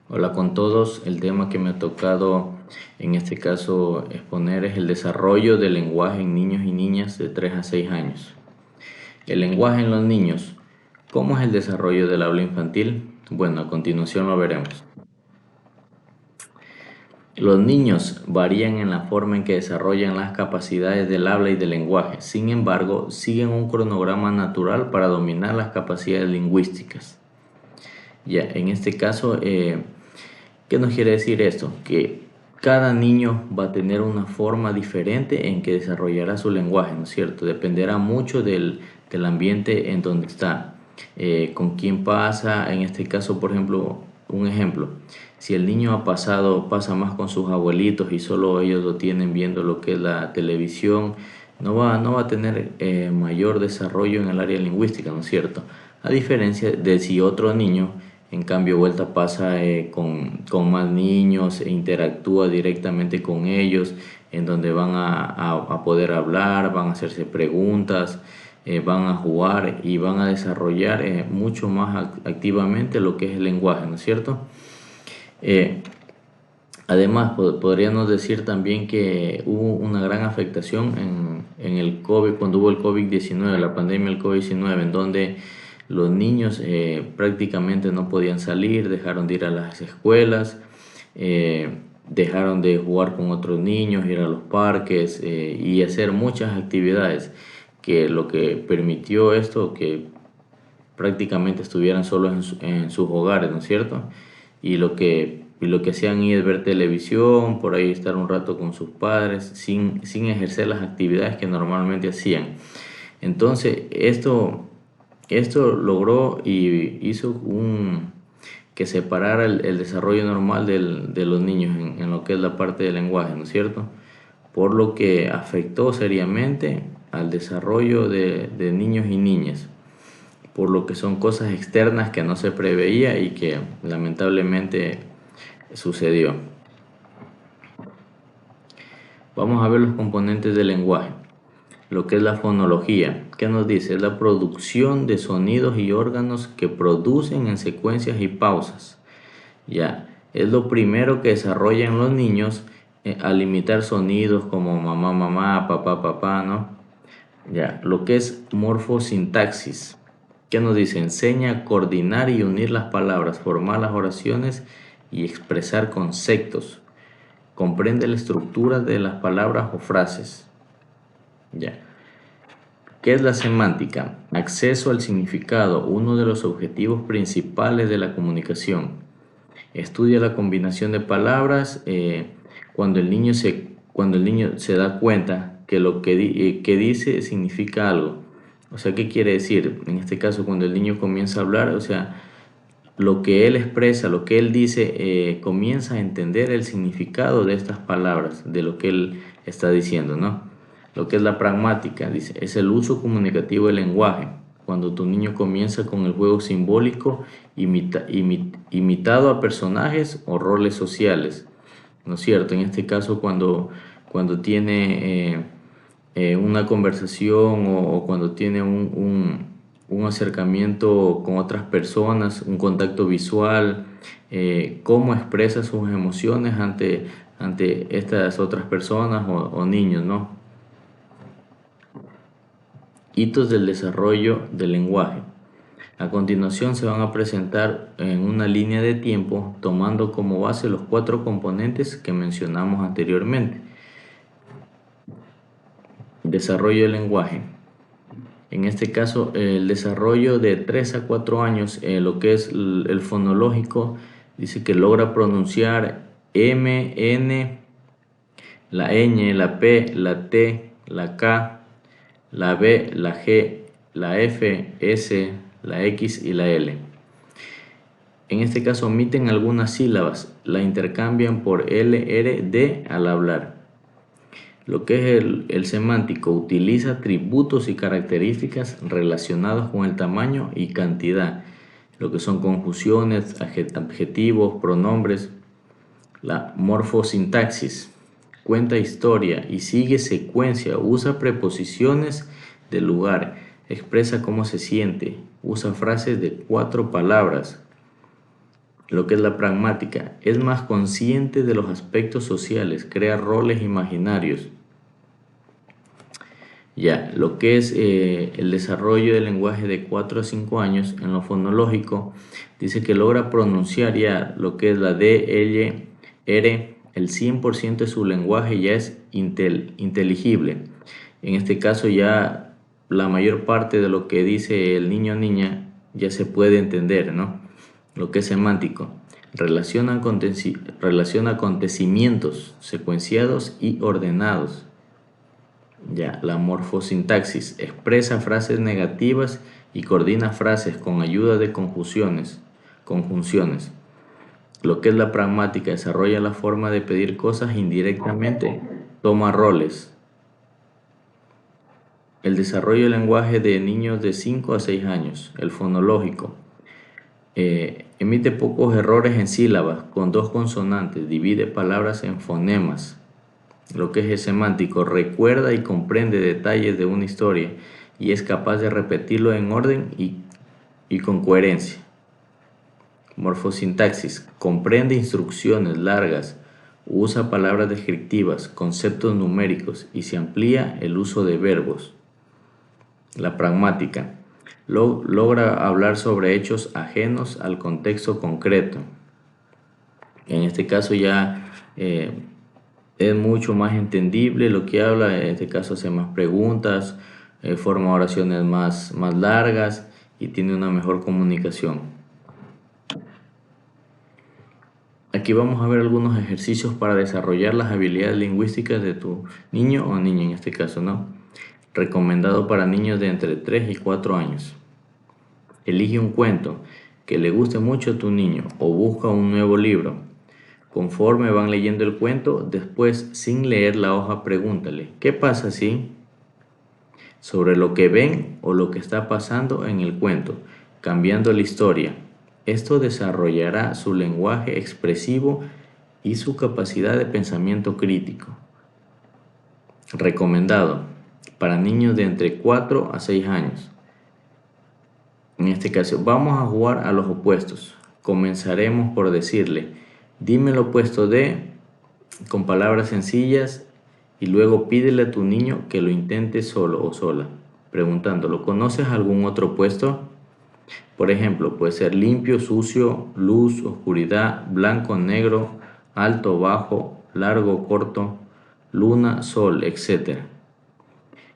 Hola con todos, el tema que me ha tocado en este caso exponer es el desarrollo del lenguaje en niños y niñas de 3 a 6 años. El lenguaje en los niños. ¿Cómo es el desarrollo del habla infantil? Bueno, a continuación lo veremos. Los niños varían en la forma en que desarrollan las capacidades del habla y del lenguaje. Sin embargo, siguen un cronograma natural para dominar las capacidades lingüísticas. Ya, en este caso, ¿qué nos quiere decir esto? Que cada niño va a tener una forma diferente en que desarrollará su lenguaje, ¿no es cierto? Dependerá mucho del ambiente en donde está, con quién pasa. En este caso, por ejemplo, un ejemplo, si el niño pasa más con sus abuelitos y solo ellos lo tienen viendo lo que es la televisión, no va a tener mayor desarrollo en el área lingüística, ¿no es cierto? A diferencia de si otro niño en cambio, vuelta pasa con más niños e interactúa directamente con ellos, en donde van a poder hablar, van a hacerse preguntas, van a jugar y van a desarrollar mucho más activamente lo que es el lenguaje, ¿no es cierto? Eh, Además, podríamos decir también que hubo una gran afectación en el COVID, cuando hubo el COVID-19, la pandemia del COVID-19, en donde los niños prácticamente no podían salir, dejaron de ir a las escuelas, dejaron de jugar con otros niños, ir a los parques y hacer muchas actividades, que lo que permitió esto, que prácticamente estuvieran solos en sus hogares, ¿no es cierto? Y lo que hacían es ver televisión, por ahí estar un rato con sus padres, sin ejercer las actividades que normalmente hacían. Entonces, esto logró y hizo que separara el desarrollo normal de los niños en lo que es la parte del lenguaje, ¿no es cierto? Por lo que afectó seriamente al desarrollo de niños y niñas, por lo que son cosas externas que no se preveía y que lamentablemente sucedió. Vamos a ver los componentes del lenguaje. Lo que es la fonología. ¿Qué nos dice? Es la producción de sonidos y órganos que producen en secuencias y pausas. Ya, es lo primero que desarrollan los niños al imitar sonidos como mamá, mamá, papá, papá, ¿no? Ya, lo que es morfosintaxis. ¿Qué nos dice? Enseña a coordinar y unir las palabras, formar las oraciones y expresar conceptos. Comprende la estructura de las palabras o frases. Ya. ¿Qué es la semántica? Acceso al significado, uno de los objetivos principales de la comunicación. Estudia la combinación de palabras cuando el niño se da cuenta que lo que dice significa algo. O sea, ¿qué quiere decir? En este caso, cuando el niño comienza a hablar, o sea, lo que él expresa, lo que él dice, comienza a entender el significado de estas palabras, de lo que él está diciendo, ¿no? Lo que es la pragmática, dice, es el uso comunicativo del lenguaje. Cuando tu niño comienza con el juego simbólico imitado a personajes o roles sociales, ¿no es cierto? En este caso, cuando tiene una conversación o cuando tiene un acercamiento con otras personas, un contacto visual, cómo expresa sus emociones ante estas otras personas o niños, ¿no? Hitos del desarrollo del lenguaje. A continuación se van a presentar en una línea de tiempo tomando como base los 4 componentes que mencionamos anteriormente. Desarrollo del lenguaje. En este caso, el desarrollo de 3 a 4 años, lo que es el fonológico, dice que logra pronunciar M, N, la ñ, la P, la T, la K, la B, la G, la F, S, la X y la L. En este caso omiten algunas sílabas, la intercambian por L, R, D al hablar. Lo que es el semántico utiliza atributos y características relacionados con el tamaño y cantidad, lo que son conjunciones, adjetivos, pronombres. La morfosintaxis cuenta historia y sigue secuencia, usa preposiciones de lugar, expresa cómo se siente, usa frases de 4 palabras. Lo que es la pragmática, es más consciente de los aspectos sociales, crea roles imaginarios. Ya, lo que es el desarrollo del lenguaje de 4 a 5 años en lo fonológico, dice que logra pronunciar ya lo que es la D, L, R, el 100% de su lenguaje ya es inteligible. En este caso ya la mayor parte de lo que dice el niño o niña ya se puede entender, ¿no? Lo que es semántico, relaciona acontecimientos secuenciados y ordenados. Ya, la morfosintaxis expresa frases negativas y coordina frases con ayuda de conjunciones. Lo que es la pragmática, desarrolla la forma de pedir cosas indirectamente, toma roles. El desarrollo del lenguaje de niños de 5 a 6 años, el fonológico, emite pocos errores en sílabas con 2 consonantes, divide palabras en fonemas. Lo que es el semántico, recuerda y comprende detalles de una historia y es capaz de repetirlo en orden y con coherencia. Morfosintaxis, comprende instrucciones largas, usa palabras descriptivas, conceptos numéricos y se amplía el uso de verbos. La pragmática, logra hablar sobre hechos ajenos al contexto concreto. En este caso ya es mucho más entendible lo que habla, en este caso hace más preguntas, forma oraciones más largas y tiene una mejor comunicación. Aquí vamos a ver algunos ejercicios para desarrollar las habilidades lingüísticas de tu niño o niña en este caso, ¿no? Recomendado para niños de entre 3 y 4 años. Elige un cuento que le guste mucho a tu niño o busca un nuevo libro. Conforme van leyendo el cuento, después, sin leer la hoja, pregúntale, ¿qué pasa si? Sobre lo que ven o lo que está pasando en el cuento, cambiando la historia. Esto desarrollará su lenguaje expresivo y su capacidad de pensamiento crítico. Recomendado para niños de entre 4 a 6 años. En este caso, vamos a jugar a los opuestos. Comenzaremos por decirle, dime lo opuesto de, con palabras sencillas, y luego pídele a tu niño que lo intente solo o sola, preguntándolo, ¿conoces algún otro opuesto? Por ejemplo, puede ser limpio, sucio, luz, oscuridad, blanco, negro, alto, bajo, largo, corto, luna, sol, etc.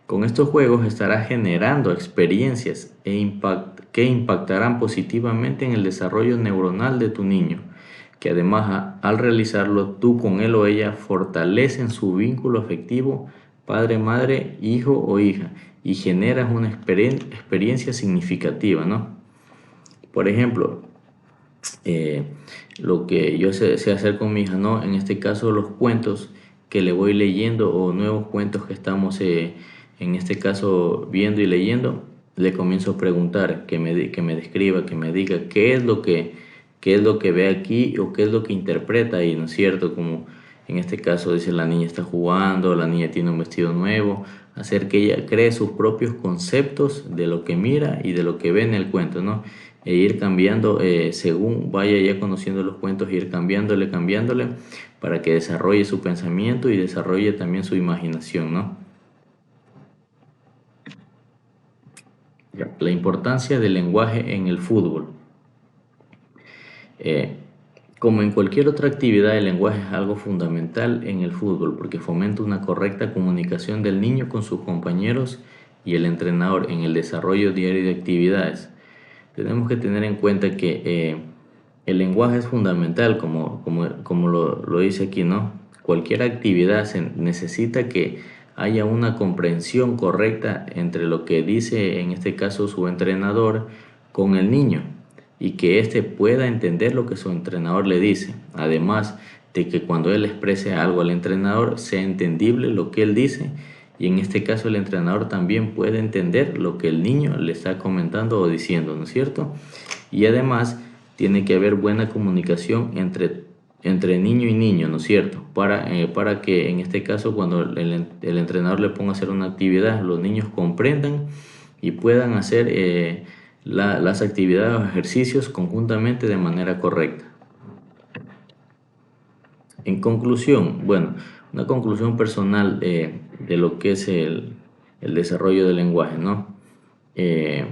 Con estos juegos estarás generando experiencias que impactarán positivamente en el desarrollo neuronal de tu niño, que además al realizarlo tú con él o ella fortalecen su vínculo afectivo padre, madre, hijo o hija y generas una experiencia significativa, ¿no? Por ejemplo, lo que yo sé hacer con mi hija, ¿no? En este caso los cuentos que le voy leyendo o nuevos cuentos que estamos en este caso viendo y leyendo, le comienzo a preguntar que me describa, que me diga qué es lo que ve aquí o qué es lo que interpreta ahí, ¿no es cierto? Como en este caso dice la niña está jugando, la niña tiene un vestido nuevo, hacer que ella cree sus propios conceptos de lo que mira y de lo que ve en el cuento, ¿no? E ir cambiando según vaya ya conociendo los cuentos, ir cambiándole para que desarrolle su pensamiento y desarrolle también su imaginación, ¿no? La importancia del lenguaje en el fútbol. Eh, Como en cualquier otra actividad, el lenguaje es algo fundamental en el fútbol porque fomenta una correcta comunicación del niño con sus compañeros y el entrenador en el desarrollo diario de actividades. Tenemos que tener en cuenta que el lenguaje es fundamental, como lo dice aquí, ¿no? Cualquier actividad se necesita que haya una comprensión correcta entre lo que dice, en este caso, su entrenador con el niño y que éste pueda entender lo que su entrenador le dice. Además de que cuando él exprese algo al entrenador sea entendible lo que él dice y en este caso el entrenador también puede entender lo que el niño le está comentando o diciendo, ¿no es cierto? Y además tiene que haber buena comunicación entre niño y niño, ¿no es cierto? Para que en este caso cuando el entrenador le ponga a hacer una actividad, los niños comprendan y puedan hacer las actividades o ejercicios conjuntamente de manera correcta. En conclusión, bueno, una conclusión personal de lo que es el desarrollo del lenguaje, ¿no? Eh,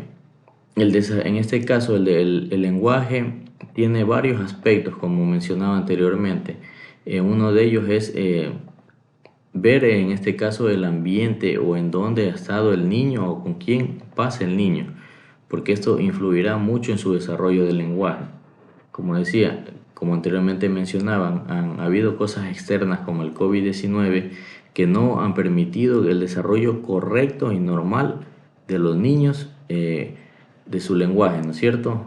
en este caso, el lenguaje tiene varios aspectos, como mencionaba anteriormente. Uno de ellos es ver en este caso el ambiente o en dónde ha estado el niño o con quién pasa el niño, porque esto influirá mucho en su desarrollo del lenguaje. Como decía, como anteriormente mencionaban, han habido cosas externas como el COVID-19 que no han permitido el desarrollo correcto y normal de los niños de su lenguaje, ¿no es cierto?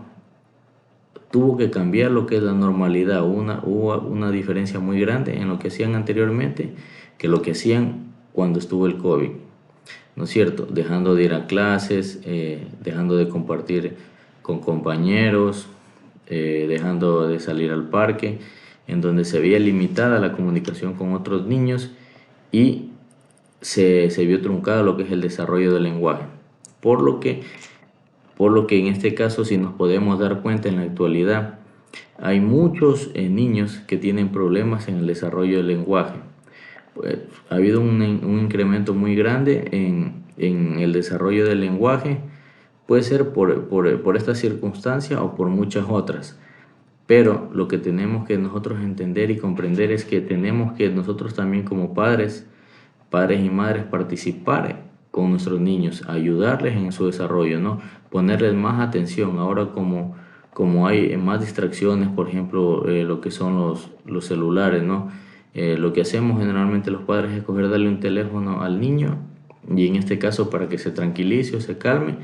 Tuvo que cambiar lo que es la normalidad. Hubo una diferencia muy grande en lo que hacían anteriormente que lo que hacían cuando estuvo el COVID, ¿no es cierto? Dejando de ir a clases, dejando de compartir con compañeros, dejando de salir al parque, en donde se veía limitada la comunicación con otros niños y se vio truncado lo que es el desarrollo del lenguaje. Por lo que, por lo que en este caso, si nos podemos dar cuenta en la actualidad, hay muchos niños que tienen problemas en el desarrollo del lenguaje. Pues, ha habido un incremento muy grande en el desarrollo del lenguaje. Puede ser por esta circunstancia o por muchas otras. Pero lo que tenemos que nosotros entender y comprender es que tenemos que nosotros también como padres y madres participar con nuestros niños, ayudarles en su desarrollo, ¿no? Ponerles más atención. Ahora como hay más distracciones, por ejemplo, lo que son los celulares, ¿no? Lo que hacemos generalmente los padres es coger, darle un teléfono al niño y en este caso para que se tranquilice o se calme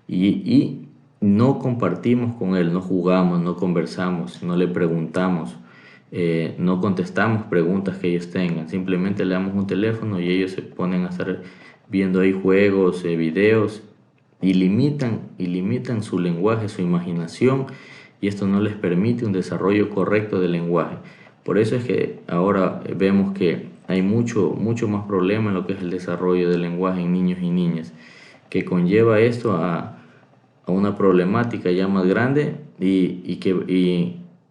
y no compartimos con él, no jugamos, no conversamos, no le preguntamos, no contestamos preguntas que ellos tengan, simplemente le damos un teléfono y ellos se ponen a estar viendo ahí juegos, videos y limitan su lenguaje, su imaginación y esto no les permite un desarrollo correcto del lenguaje. Por eso es que ahora vemos que hay mucho más problema en lo que es el desarrollo del lenguaje en niños y niñas, que conlleva esto a una problemática ya más grande y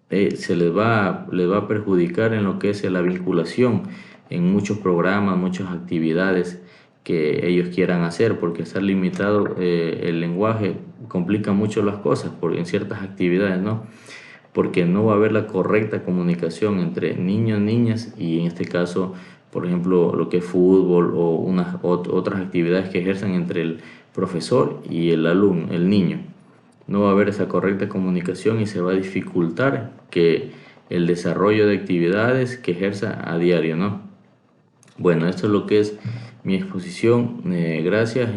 se les va a perjudicar en lo que es la vinculación en muchos programas, muchas actividades que ellos quieran hacer, porque estar limitado el lenguaje complica mucho las cosas en ciertas actividades, ¿no? Porque no va a haber la correcta comunicación entre niños, niñas y en este caso, por ejemplo, lo que es fútbol o otras actividades que ejerzan entre el profesor y el alumno, el niño. No va a haber esa correcta comunicación y se va a dificultar que el desarrollo de actividades que ejerza a diario, ¿no? Bueno, esto es lo que es mi exposición. Gracias.